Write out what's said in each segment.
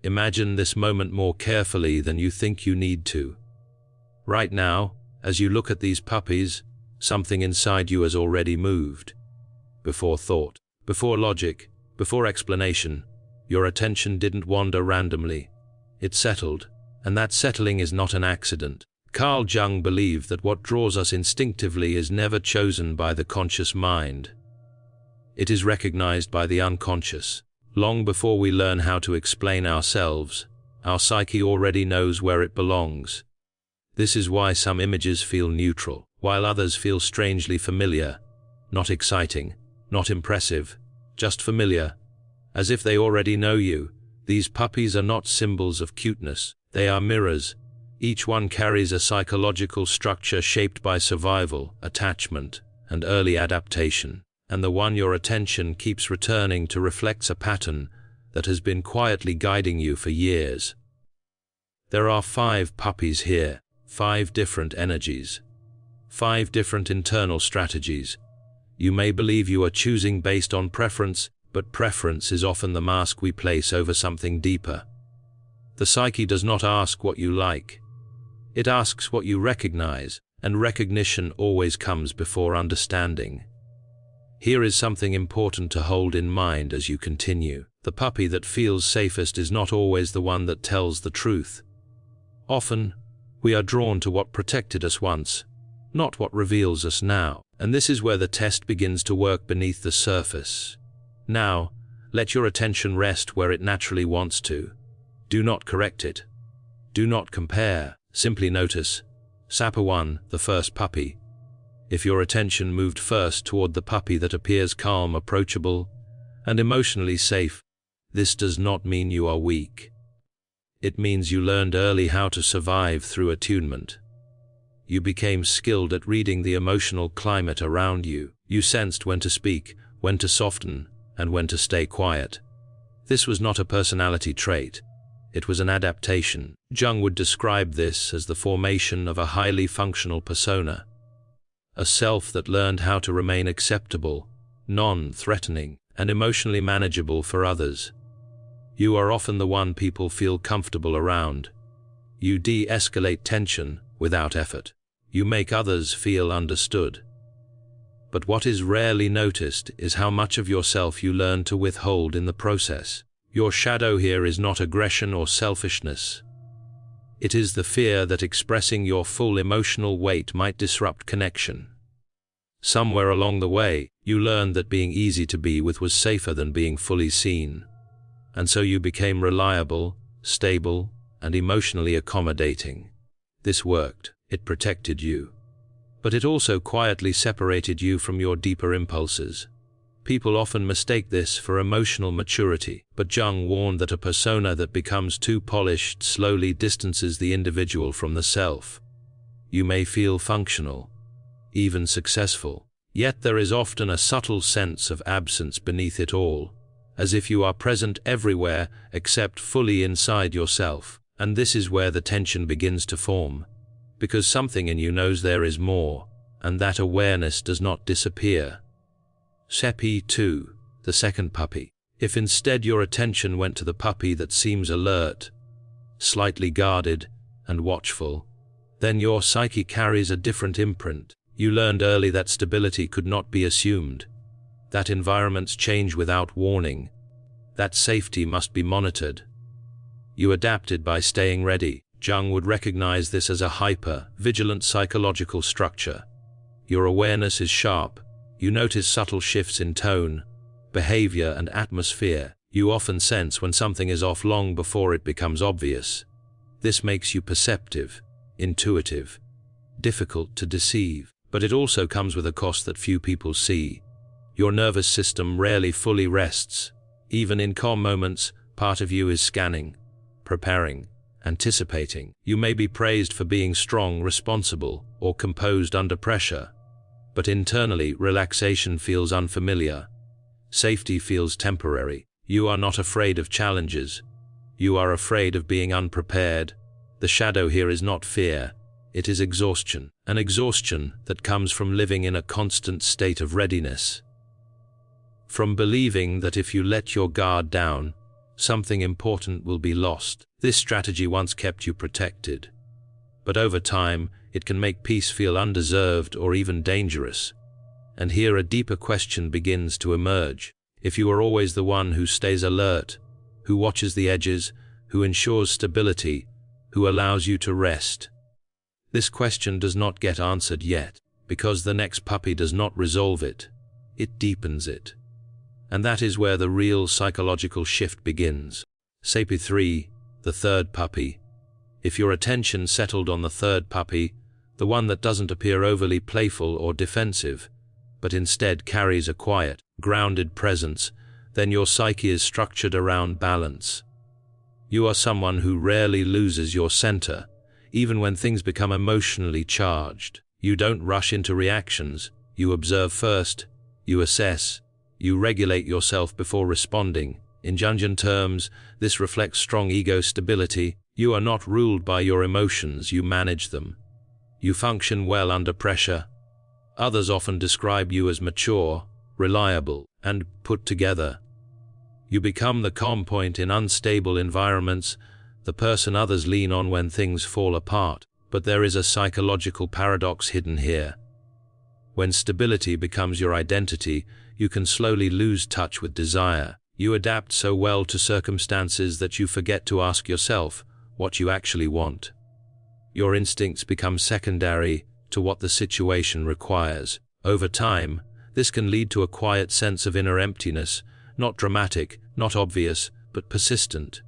Imagine this moment more carefully than you think you need to. Right now, as you look at these puppies, something inside you has already moved. Before thought, before logic, before explanation, your attention didn't wander randomly. It settled, and that settling is not an accident. Carl Jung believed that what draws us instinctively is never chosen by the conscious mind. It is recognized by the unconscious. Long before we learn how to explain ourselves, our psyche already knows where it belongs. This is why some images feel neutral, while others feel strangely familiar, not exciting, not impressive, just familiar, as if they already know you. These puppies are not symbols of cuteness, they are mirrors. Each one carries a psychological structure shaped by survival, attachment, and early adaptation, and the one your attention keeps returning to reflects a pattern that has been quietly guiding you for years. There are 5 puppies here, 5 different energies, 5 different internal strategies. You may believe you are choosing based on preference, but preference is often the mask we place over something deeper. The psyche does not ask what you like. It asks what you recognize, and recognition always comes before understanding. Here is something important to hold in mind as you continue. The puppy that feels safest is not always the one that tells the truth. Often, we are drawn to what protected us once, not what reveals us now. And this is where the test begins to work beneath the surface. Now, let your attention rest where it naturally wants to. Do not correct it. Do not compare. Simply notice. Sapper 1, the first puppy. If your attention moved first toward the puppy that appears calm, approachable, and emotionally safe, this does not mean you are weak. It means you learned early how to survive through attunement. You became skilled at reading the emotional climate around you. You sensed when to speak, when to soften, and when to stay quiet. This was not a personality trait. It was an adaptation. Jung would describe this as the formation of a highly functional persona, a self that learned how to remain acceptable, non-threatening, and emotionally manageable for others. You are often the one people feel comfortable around. You de-escalate tension without effort. You make others feel understood. But what is rarely noticed is how much of yourself you learn to withhold in the process. Your shadow here is not aggression or selfishness. It is the fear that expressing your full emotional weight might disrupt connection. Somewhere along the way, you learned that being easy to be with was safer than being fully seen. And so you became reliable, stable, and emotionally accommodating. This worked. It protected you. But it also quietly separated you from your deeper impulses. People often mistake this for emotional maturity, but Jung warned that a persona that becomes too polished slowly distances the individual from the self. You may feel functional, even successful, yet there is often a subtle sense of absence beneath it all, as if you are present everywhere except fully inside yourself. And this is where the tension begins to form. Because something in you knows there is more, and that awareness does not disappear. Sapper 2, the second puppy. If instead your attention went to the puppy that seems alert, slightly guarded, and watchful, then your psyche carries a different imprint. You learned early that stability could not be assumed, that environments change without warning, that safety must be monitored. You adapted by staying ready. Jung would recognize this as a hyper-vigilant psychological structure. Your awareness is sharp. You notice subtle shifts in tone, behavior, and atmosphere. You often sense when something is off long before it becomes obvious. This makes you perceptive, intuitive, difficult to deceive. But it also comes with a cost that few people see. Your nervous system rarely fully rests. Even in calm moments, part of you is scanning, preparing, anticipating. You may be praised for being strong, responsible, or composed under pressure. But internally, relaxation feels unfamiliar. Safety feels temporary. You are not afraid of challenges. You are afraid of being unprepared. The shadow here is not fear. It is exhaustion. An exhaustion that comes from living in a constant state of readiness. From believing that if you let your guard down, something important will be lost. This strategy once kept you protected, but over time, it can make peace feel undeserved or even dangerous. And here a deeper question begins to emerge. If you are always the one who stays alert, who watches the edges, who ensures stability, who allows you to rest, this question does not get answered yet, because the next puppy does not resolve it, it deepens it. And that is where the real psychological shift begins. Psyche 3, the third puppy. If your attention settled on the third puppy, the one that doesn't appear overly playful or defensive, but instead carries a quiet, grounded presence, then your psyche is structured around balance. You are someone who rarely loses your center, even when things become emotionally charged. You don't rush into reactions, you observe first, you assess, you regulate yourself before responding. In Jungian terms, this reflects strong ego stability. You are not ruled by your emotions, you manage them. You function well under pressure. Others often describe you as mature, reliable, and put together. You become the calm point in unstable environments, the person others lean on when things fall apart. But there is a psychological paradox hidden here. When stability becomes your identity, you can slowly lose touch with desire. You adapt so well to circumstances that you forget to ask yourself what you actually want. Your instincts become secondary to what the situation requires. Over time, this can lead to a quiet sense of inner emptiness, not dramatic, not obvious, but persistent.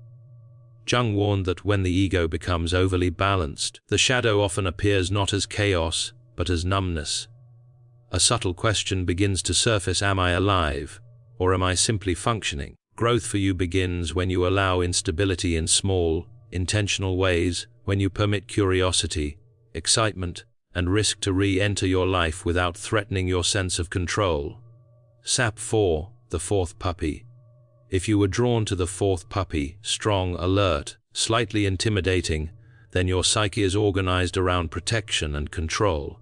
Jung warned that when the ego becomes overly balanced, the shadow often appears not as chaos, but as numbness. A subtle question begins to surface: am I alive, or am I simply functioning? Growth for you begins when you allow instability in small, intentional ways, when you permit curiosity, excitement, and risk to re-enter your life without threatening your sense of control. Psyche 4, the fourth puppy. If you were drawn to the fourth puppy, strong, alert, slightly intimidating, then your psyche is organized around protection and control.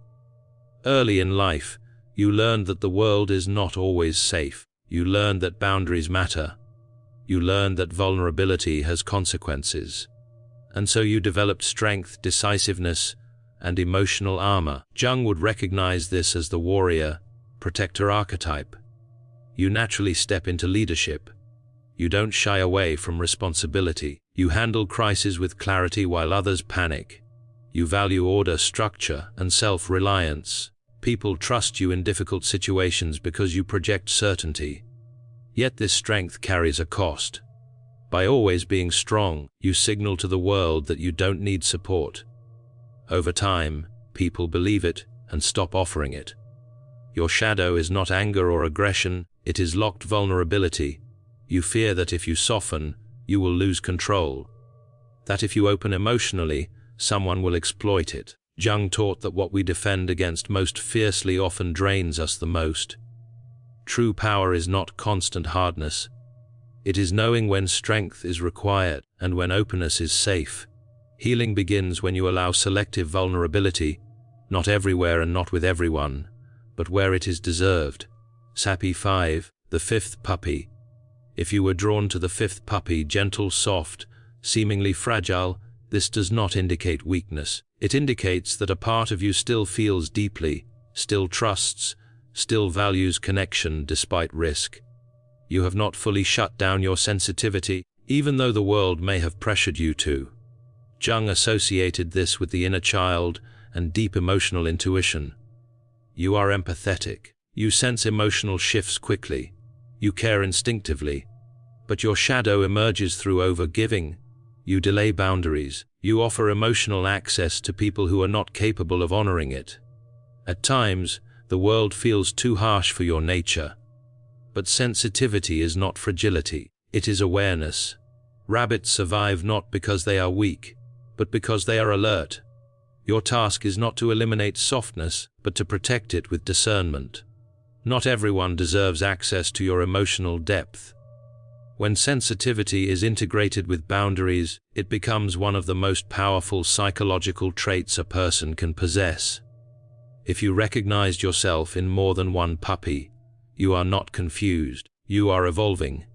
Early in life, you learned that the world is not always safe. You learned that boundaries matter. You learned that vulnerability has consequences. And so you developed strength, decisiveness, and emotional armor. Jung would recognize this as the warrior, protector archetype. You naturally step into leadership. You don't shy away from responsibility. You handle crises with clarity while others panic. You value order, structure, and self-reliance. People trust you in difficult situations because you project certainty. Yet this strength carries a cost. By always being strong, you signal to the world that you don't need support. Over time, people believe it and stop offering it. Your shadow is not anger or aggression, it is locked vulnerability. You fear that if you soften, you will lose control. That if you open emotionally, someone will exploit it. Jung taught that what we defend against most fiercely often drains us the most. True power is not constant hardness. It is knowing when strength is required and when openness is safe. Healing begins when you allow selective vulnerability, not everywhere and not with everyone, but where it is deserved. Psyche 5, the fifth puppy. If you were drawn to the fifth puppy, gentle, soft, seemingly fragile, this does not indicate weakness. It indicates that a part of you still feels deeply, still trusts, still values connection despite risk. You have not fully shut down your sensitivity, even though the world may have pressured you to. Jung associated this with the inner child and deep emotional intuition. You are empathetic. You sense emotional shifts quickly. You care instinctively. But your shadow emerges through overgiving. You delay boundaries. You offer emotional access to people who are not capable of honoring it. At times, the world feels too harsh for your nature. But sensitivity is not fragility, it is awareness. Rabbits survive not because they are weak, but because they are alert. Your task is not to eliminate softness, but to protect it with discernment. Not everyone deserves access to your emotional depth. When sensitivity is integrated with boundaries, it becomes one of the most powerful psychological traits a person can possess. If you recognized yourself in more than one puppy, you are not confused, you are evolving.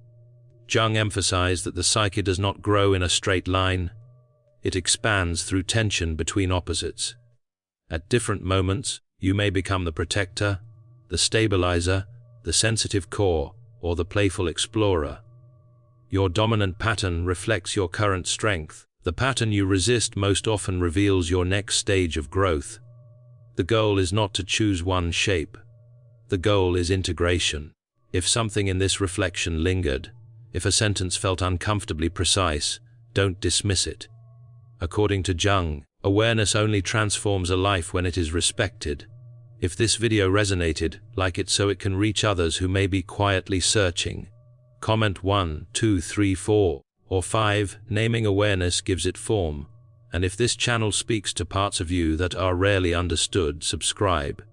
Jung emphasized that the psyche does not grow in a straight line. It expands through tension between opposites. At different moments, you may become the protector, the stabilizer, the sensitive core, or the playful explorer. Your dominant pattern reflects your current strength. The pattern you resist most often reveals your next stage of growth. The goal is not to choose one shape. The goal is integration. If something in this reflection lingered, if a sentence felt uncomfortably precise, don't dismiss it. According to Jung, awareness only transforms a life when it is respected. If this video resonated, like it so it can reach others who may be quietly searching. Comment 1, 2, 3, 4, or 5, naming awareness gives it form. And if this channel speaks to parts of you that are rarely understood, subscribe.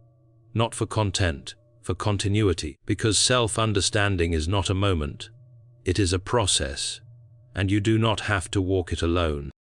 Not for content, for continuity, because self-understanding is not a moment. It is a process, and you do not have to walk it alone.